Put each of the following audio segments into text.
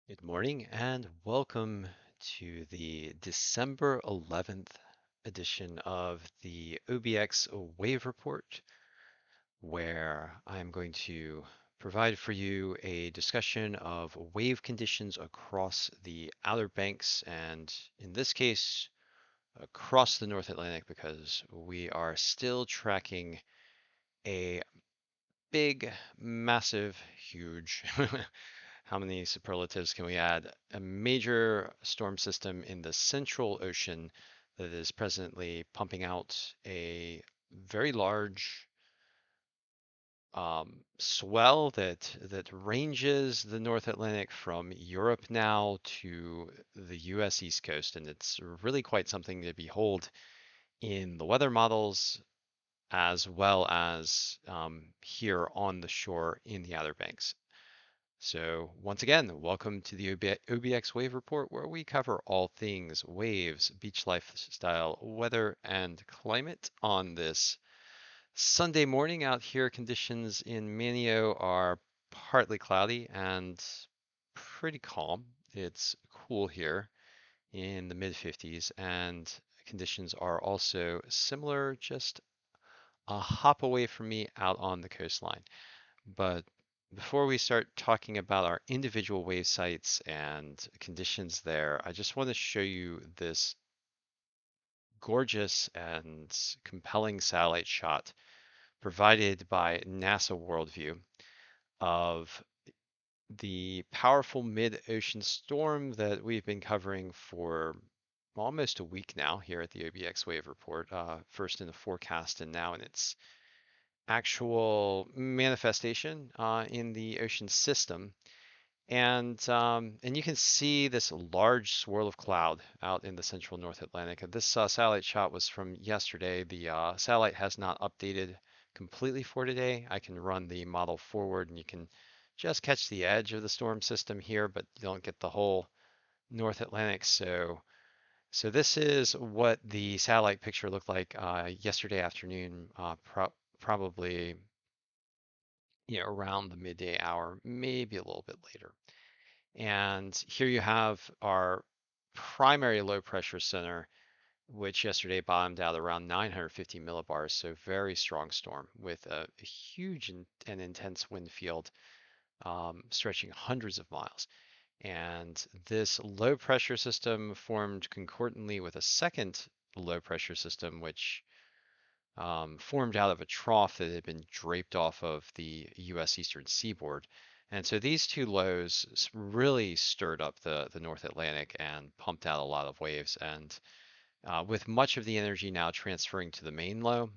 Good morning and welcome to the December 11th edition of the OBX Wave Report, where I'm going to provide for you a discussion of wave conditions across the Outer Banks and, in this case, across the North Atlantic because we are still tracking a big, massive, huge how many superlatives can we add? A major storm system in the Central Ocean that is presently pumping out a very large swell that ranges the North Atlantic from Europe now to the U.S. East Coast, and it's really quite something to behold in the weather models as well as here on the shore in the Outer Banks. So once again, welcome to the OBX Wave Report, where we cover all things waves, beach lifestyle, weather, and climate. On this Sunday morning out here, conditions in Manio are partly cloudy and pretty calm. It's cool here in the mid 50s, and conditions are also similar, just a hop away from me out on the coastline. But before we start talking about our individual wave sites and conditions there, I just want to show you this gorgeous and compelling satellite shot provided by NASA Worldview of the powerful mid-ocean storm that we've been covering for almost a week now here at the OBX Wave Report, first in the forecast and now in its actual manifestation in the ocean system. And you can see this large swirl of cloud out in the central North Atlantic. And this satellite shot was from yesterday. The satellite has not updated completely for today. I can run the model forward and you can just catch the edge of the storm system here, but you don't get the whole North Atlantic. So this is what the satellite picture looked like yesterday afternoon, probably around the midday hour, maybe a little bit later. And here you have our primary low pressure center, which yesterday bottomed out around 950 millibars, so very strong storm with a huge and intense wind field stretching hundreds of miles. And this low pressure system formed concordantly with a second low pressure system, which formed out of a trough that had been draped off of the U.S. eastern seaboard. And so these two lows really stirred up the North Atlantic and pumped out a lot of waves. And with much of the energy now transferring to the main low,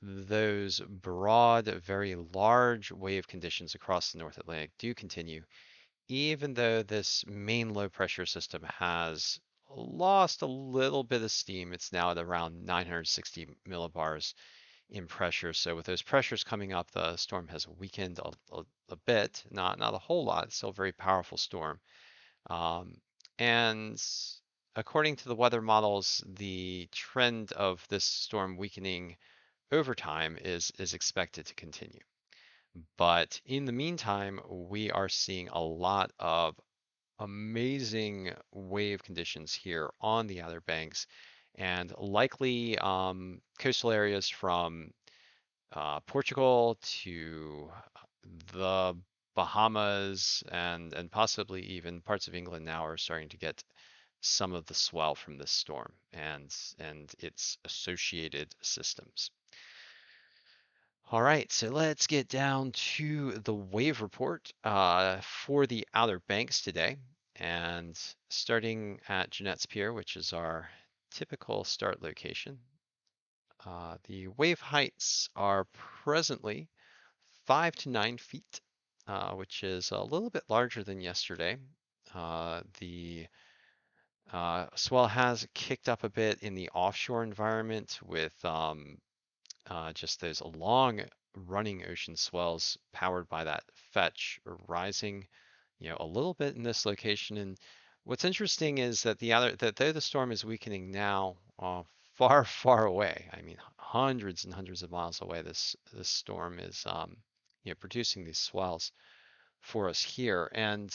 those broad, very large wave conditions across the North Atlantic do continue, even though this main low pressure system has lost a little bit of steam. It's now at around 960 millibars in pressure. So with those pressures coming up, the storm has weakened a bit, not a whole lot. It's still a very powerful storm. Um, and according to the weather models, the trend of this storm weakening over time is expected to continue. But in the meantime, we are seeing a lot of amazing wave conditions here on the Outer Banks and likely coastal areas from Portugal to the Bahamas and possibly even parts of England now are starting to get some of the swell from this storm and its associated systems. All right, so let's get down to the wave report for the Outer Banks today. And starting at Jeanette's Pier, which is our typical start location, the wave heights are presently 5 to 9 feet, which is a little bit larger than yesterday. The swell has kicked up a bit in the offshore environment with just those long running ocean swells powered by that fetch rising, a little bit in this location. And what's interesting is that that though the storm is weakening now, far, far away. I mean, hundreds and hundreds of miles away. This storm is, producing these swells. for us here. And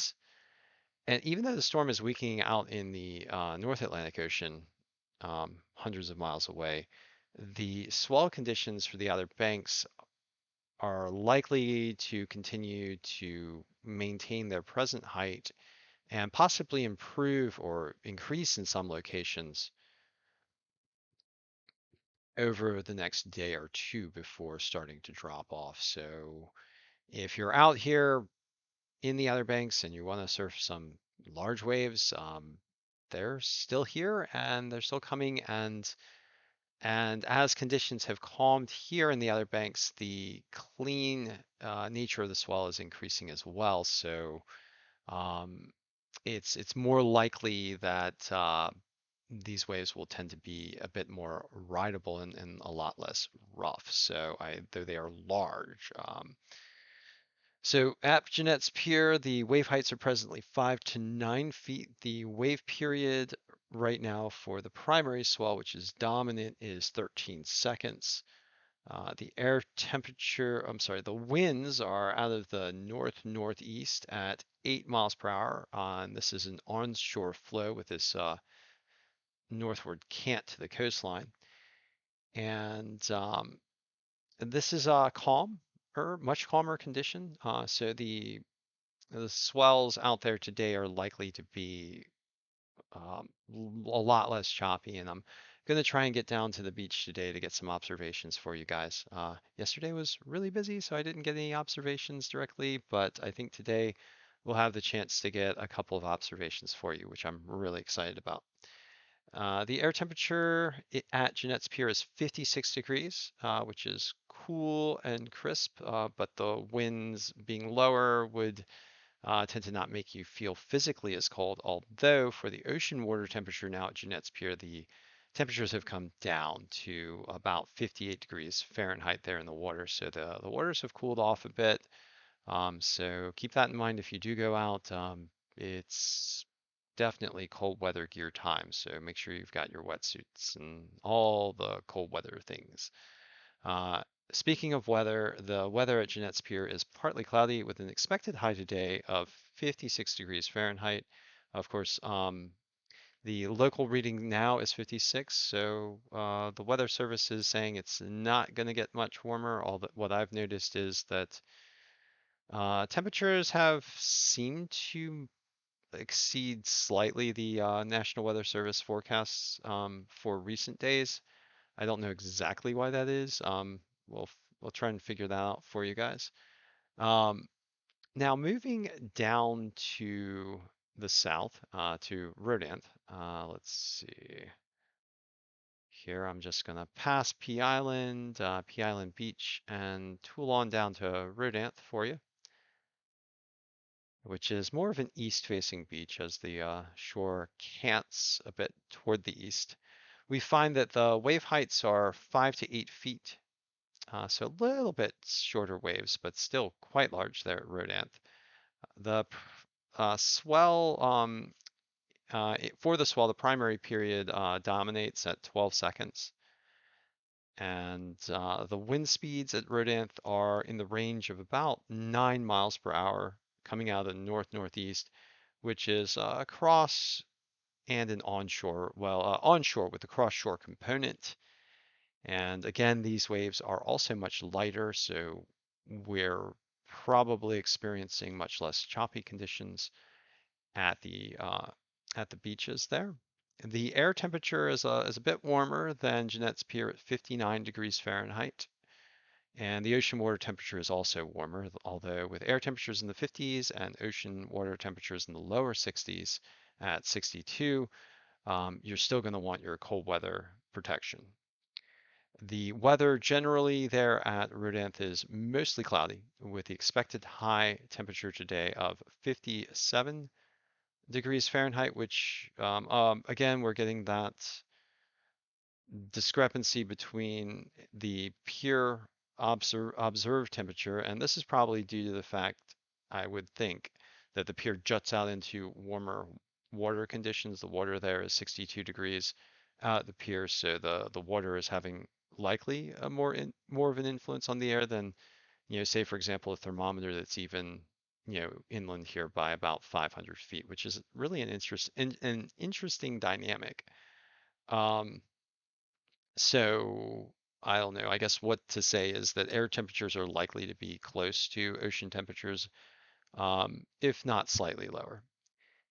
even though the storm is weakening out in the North Atlantic Ocean, hundreds of miles away, the swell conditions for the Outer Banks are likely to continue to maintain their present height and possibly improve or increase in some locations over the next day or two before starting to drop off. So if you're out here in the Outer Banks and you want to surf some large waves, they're still here and they're still coming. And as conditions have calmed here in the Outer Banks, the clean nature of the swell is increasing as well. So um, it's more likely that these waves will tend to be a bit more rideable and a lot less rough. So though they are large. So at Jeanette's Pier, the wave heights are presently 5 to 9 feet. The wave period right now for the primary swell, which is dominant, is 13 seconds. The air temperature, I'm sorry, the winds are out of the north-northeast at 8 miles per hour. And this is an onshore flow with this northward cant to the coastline. And this is a much calmer condition. So the swells out there today are likely to be a lot less choppy, and I'm going to try and get down to the beach today to get some observations for you guys. Yesterday was really busy, so I didn't get any observations directly, but I think today we'll have the chance to get a couple of observations for you, which I'm really excited about. The air temperature at Jeanette's Pier is 56 degrees, which is cool and crisp, but the winds being lower would tend to not make you feel physically as cold. Although for the ocean water temperature now at Jeanette's Pier, the temperatures have come down to about 58 degrees Fahrenheit there in the water. So the waters have cooled off a bit. So keep that in mind if you do go out. It's definitely cold weather gear time. So make sure you've got your wetsuits and all the cold weather things. Uh, Speaking of weather, the weather at Jeanette's Pier is partly cloudy with an expected high today of 56 degrees Fahrenheit. Of course, the local reading now is 56, so the weather service is saying it's not going to get much warmer. All that what I've noticed is that temperatures have seemed to exceed slightly the National Weather Service forecasts for recent days. I don't know exactly why that is. We'll try and figure that out for you guys. Um, Now moving down to the south to Rodanthe. Let's see. Here I'm just gonna pass P Island Beach, and tool on down to Rodanthe for you, which is more of an east-facing beach as the shore cants a bit toward the east. We find that the wave heights are 5 to 8 feet. So a little bit shorter waves, but still quite large there at Rodanthe. The swell, for the swell, the primary period dominates at 12 seconds. And the wind speeds at Rodanthe are in the range of about 9 miles per hour coming out of the north-northeast, which is across and an onshore, onshore with the cross-shore component. And again, these waves are also much lighter, so we're probably experiencing much less choppy conditions at the beaches there. The air temperature is a bit warmer than Jeanette's Pier at 59 degrees Fahrenheit, and the ocean water temperature is also warmer, although with air temperatures in the 50s and ocean water temperatures in the lower 60s at 62, you're still going to want your cold weather protection. The weather generally there at Rodanthe is mostly cloudy, with the expected high temperature today of 57 degrees Fahrenheit, which again, we're getting that discrepancy between the pure observed temperature, and this is probably due to the fact, I would think, that the pier juts out into warmer water conditions. The water there is 62 degrees at the pier, so the water is having likely a more of an influence on the air than, say for example, a thermometer that's even inland here by about 500 feet, which is really an interesting dynamic. Um, so I don't know. I guess what to say is that air temperatures are likely to be close to ocean temperatures, if not slightly lower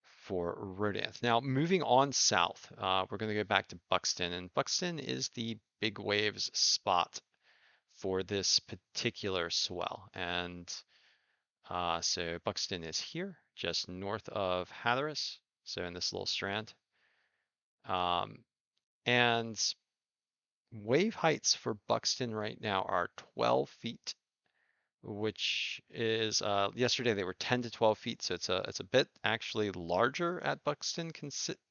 for Rodanth. Now, moving on south, we're going to go back to Buxton, and Buxton is the big waves spot for this particular swell. And so Buxton is here, just north of Hatteras, so in this little strand. Um, and wave heights for Buxton right now are 12 feet, which is yesterday they were 10 to 12 feet, so it's a bit actually larger at Buxton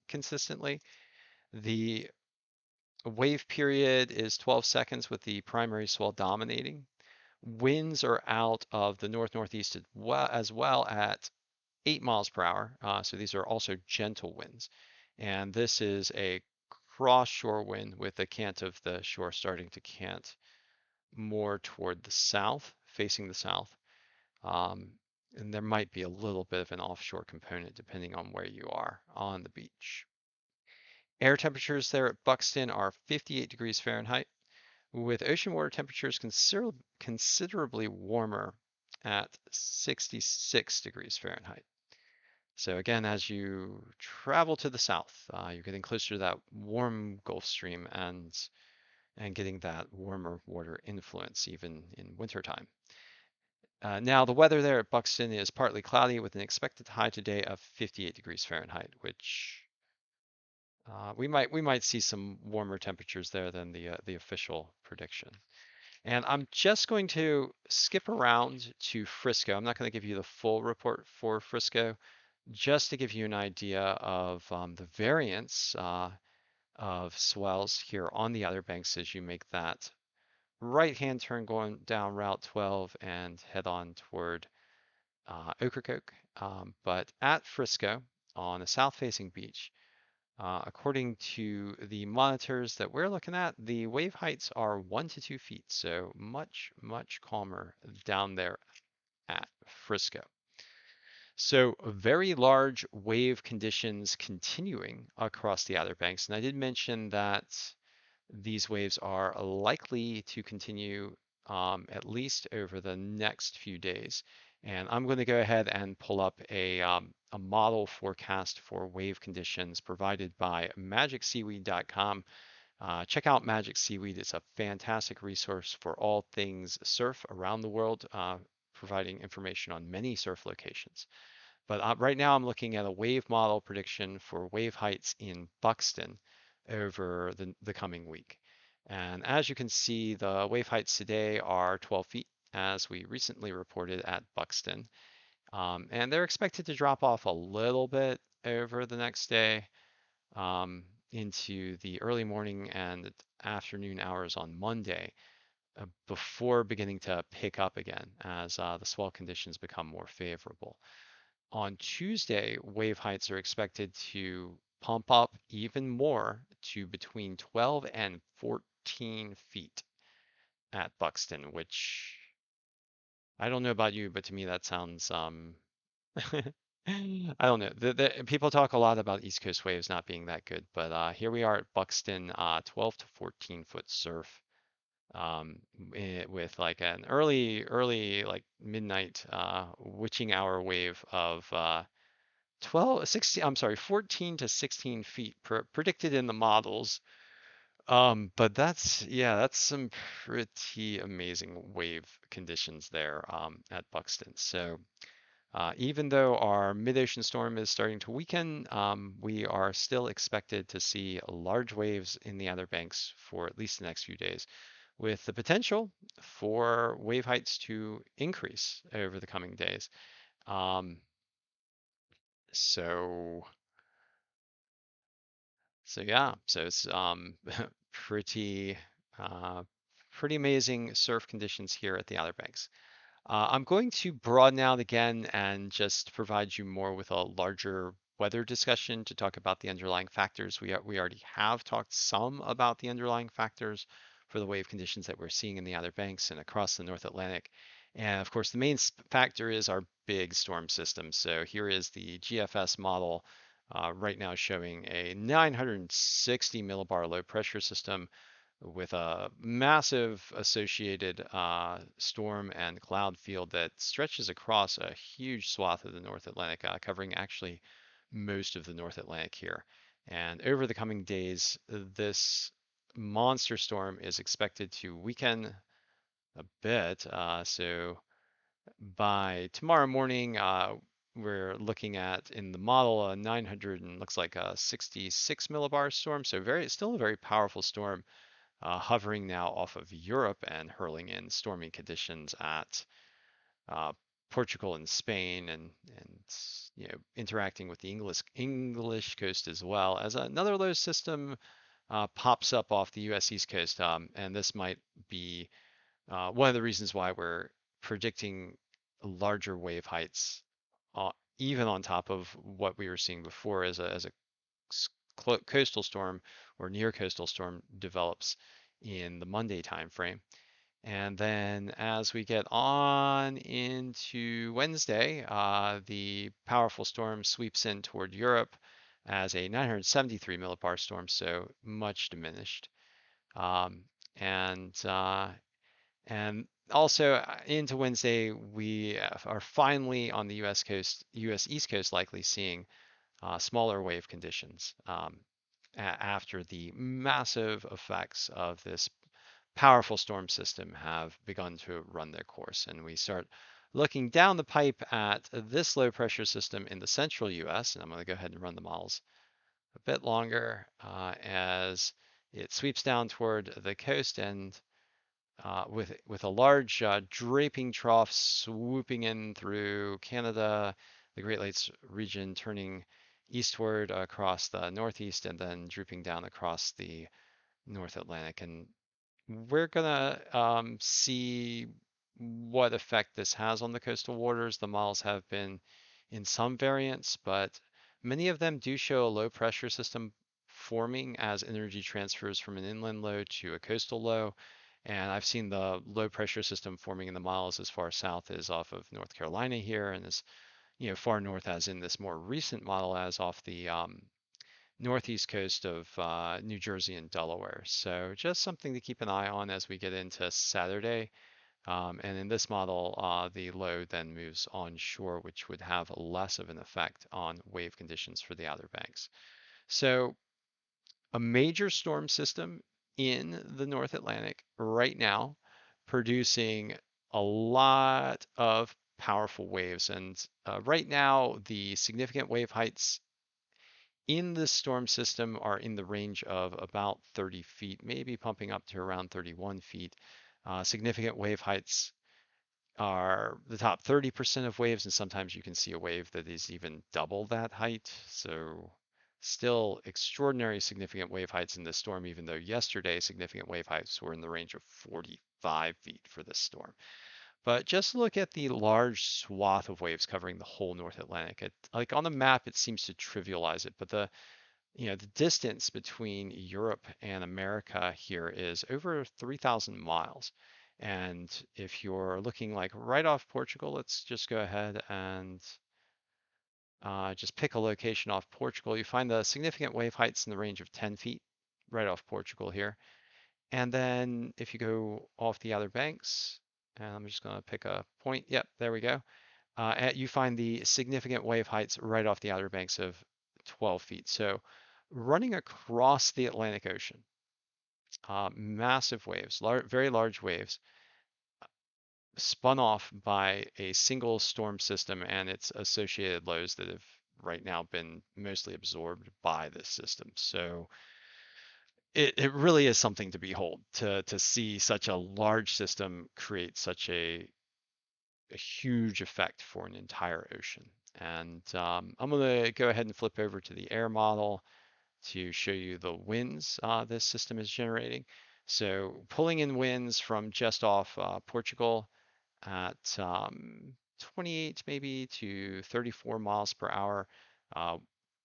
consistently. The wave period is 12 seconds with the primary swell dominating. Winds are out of the north-northeast as well at 8 miles per hour. So these are also gentle winds. And this is a cross shore wind with the cant of the shore starting to cant more toward the south, facing the south. Um, and there might be a little bit of an offshore component depending on where you are on the beach. Air temperatures there at Buxton are 58 degrees Fahrenheit, with ocean water temperatures considerably warmer at 66 degrees Fahrenheit. So again, as you travel to the south, you're getting closer to that warm Gulf Stream and getting that warmer water influence even in wintertime. Now, the weather there at Buxton is partly cloudy with an expected high today of 58 degrees Fahrenheit, which we might see some warmer temperatures there than the official prediction. And I'm just going to skip around to Frisco. I'm not going to give you the full report for Frisco, just to give you an idea of the variance of swells here on the Outer Banks as you make that right-hand turn going down Route 12 and head on toward Ocracoke. But at Frisco, on a south-facing beach, according to the monitors that we're looking at, the wave heights are 1 to 2 feet, so much, much calmer down there at Frisco. So very large wave conditions continuing across the Outer Banks. And I did mention that these waves are likely to continue at least over the next few days. And I'm going to go ahead and pull up a model forecast for wave conditions provided by magicseaweed.com. Check out Magic Seaweed. It's a fantastic resource for all things surf around the world, providing information on many surf locations. But right now I'm looking at a wave model prediction for wave heights in Buxton over the coming week. And as you can see, the wave heights today are 12 feet, as we recently reported at Buxton. And they're expected to drop off a little bit over the next day into the early morning and afternoon hours on Monday before beginning to pick up again as the swell conditions become more favorable. On Tuesday, wave heights are expected to pump up even more to between 12 and 14 feet at Buxton, which I don't know about you, but to me that sounds I don't know. People talk a lot about East Coast waves not being that good, but here we are at Buxton, 12 to 14 foot surf, with like an early like midnight witching hour wave of 14 to 16 feet predicted in the models. But that's some pretty amazing wave conditions there at Buxton. So even though our mid-ocean storm is starting to weaken, we are still expected to see large waves in the Outer Banks for at least the next few days, with the potential for wave heights to increase over the coming days. Um, so so it's pretty uh, pretty amazing surf conditions here at the Outer Banks. I'm going to broaden out again and just provide you more with a larger weather discussion to talk about the underlying factors. We already have talked some about the underlying factors for the wave conditions that we're seeing in the Outer Banks and across the North Atlantic. And of course, the main factor is our big storm system. So here is the GFS model right now showing a 960 millibar low pressure system with a massive associated storm and cloud field that stretches across a huge swath of the North Atlantic, covering actually most of the North Atlantic here. And over the coming days, this monster storm is expected to weaken a bit. So by tomorrow morning, we're looking at in the model a 900 and looks like a 66 millibar storm. So still a very powerful storm, hovering now off of Europe and hurling in stormy conditions at uh, Portugal and Spain, and interacting with the English coast as well as another low system pops up off the U.S. East Coast, and this might be one of the reasons why we're predicting larger wave heights, uh, even on top of what we were seeing before as a coastal storm or near coastal storm develops in the Monday timeframe. And then as we get on into Wednesday, the powerful storm sweeps in toward Europe as a 973 millibar storm, so much diminished. Um, and and also into Wednesday, we are finally on the U.S. coast, U.S. East Coast, likely seeing smaller wave conditions after the massive effects of this powerful storm system have begun to run their course. And we start looking down the pipe at this low pressure system in the central US. And I'm going to go ahead and run the models a bit longer as it sweeps down toward the coast and with a large draping trough swooping in through Canada, the Great Lakes region, turning eastward across the northeast and then drooping down across the North Atlantic. And we're gonna see what effect this has on the coastal waters. The models have been in some variants, but many of them do show a low pressure system forming as energy transfers from an inland low to a coastal low. And I've seen the low pressure system forming in the models as far south as off of North Carolina here, and as far north as in this more recent model as off the northeast coast of New Jersey and Delaware. So just something to keep an eye on as we get into Saturday. And in this model, the low then moves onshore, which would have less of an effect on wave conditions for the Outer Banks. So a major storm system in the North Atlantic right now, producing a lot of powerful waves. And right now, the significant wave heights in the storm system are in the range of about 30 feet, maybe pumping up to around 31 feet. Significant wave heights are the top 30% of waves, and sometimes you can see a wave that is even double that height. So still extraordinary significant wave heights in this storm, even though yesterday significant wave heights were in the range of 45 feet for this storm. But just look at the large swath of waves covering the whole North Atlantic. Like on the map, it seems to trivialize it, but the distance between Europe and America here is over 3,000 miles. And if you're looking like right off Portugal, let's just go ahead and just pick a location off Portugal. You find the significant wave heights in the range of 10 feet right off Portugal here. And then if you go off the Outer Banks, and I'm just going to pick a point. Yep, there we go. You find the significant wave heights right off the Outer Banks of 12 feet. So running across the Atlantic Ocean, massive waves, very large waves, spun off by a single storm system and its associated lows that have right now been mostly absorbed by this system. So it really is something to behold to see such a large system create such a huge effect for an entire ocean. And I'm going to go ahead and flip over to the air model to show you the winds this system is generating. So pulling in winds from just off Portugal at 28 maybe to 34 miles per hour. Uh,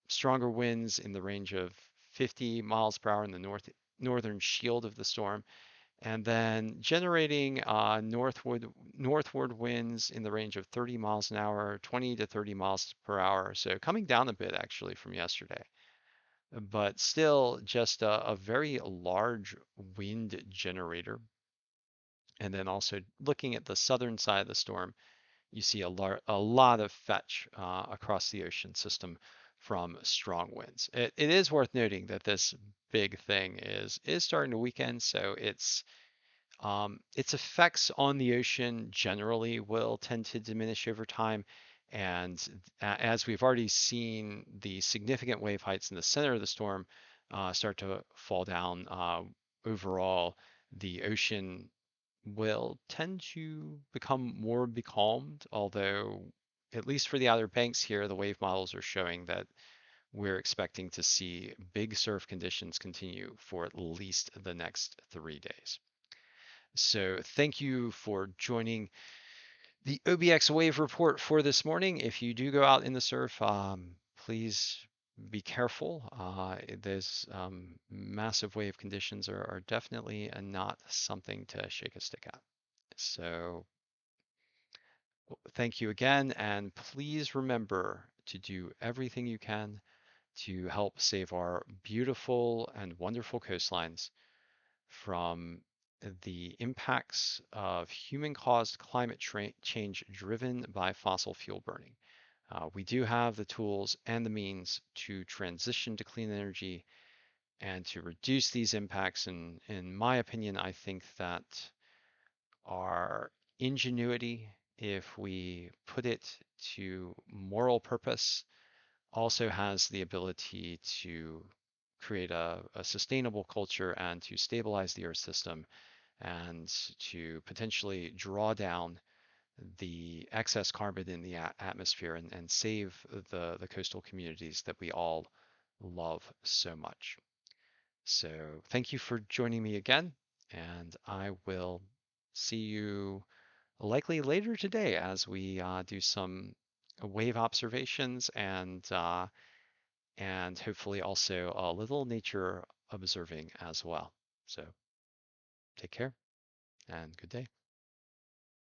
Stronger winds in the range of 50 miles per hour in the northern shield of the storm, and then generating northward winds in the range of 30 miles an hour, 20 to 30 miles per hour. So coming down a bit actually from yesterday, but still just a very large wind generator. And then also looking at the southern side of the storm, you see a lot of fetch across the ocean system from strong winds. It is worth noting that this big thing is starting to weaken, so its effects on the ocean generally will tend to diminish over time. And as we've already seen, the significant wave heights in the center of the storm start to fall down. Overall, the ocean will tend to become more becalmed, although, at least for the Outer Banks here, the wave models are showing that we're expecting to see big surf conditions continue for at least the next 3 days. So thank you for joining the OBX wave report for this morning. If you do go out in the surf, please be careful. Those massive wave conditions are definitely not something to shake a stick at. So thank you again, and please remember to do everything you can to help save our beautiful and wonderful coastlines from the impacts of human-caused climate change driven by fossil fuel burning. We do have the tools and the means to transition to clean energy and to reduce these impacts. And in my opinion, I think that our ingenuity, if we put it to moral purpose, also has the ability to create a sustainable culture and to stabilize the Earth system and to potentially draw down the excess carbon in the atmosphere and save the coastal communities that we all love so much. So thank you for joining me again, and I will see you likely later today as we do some wave observations and hopefully also a little nature observing as well. So take care and good day.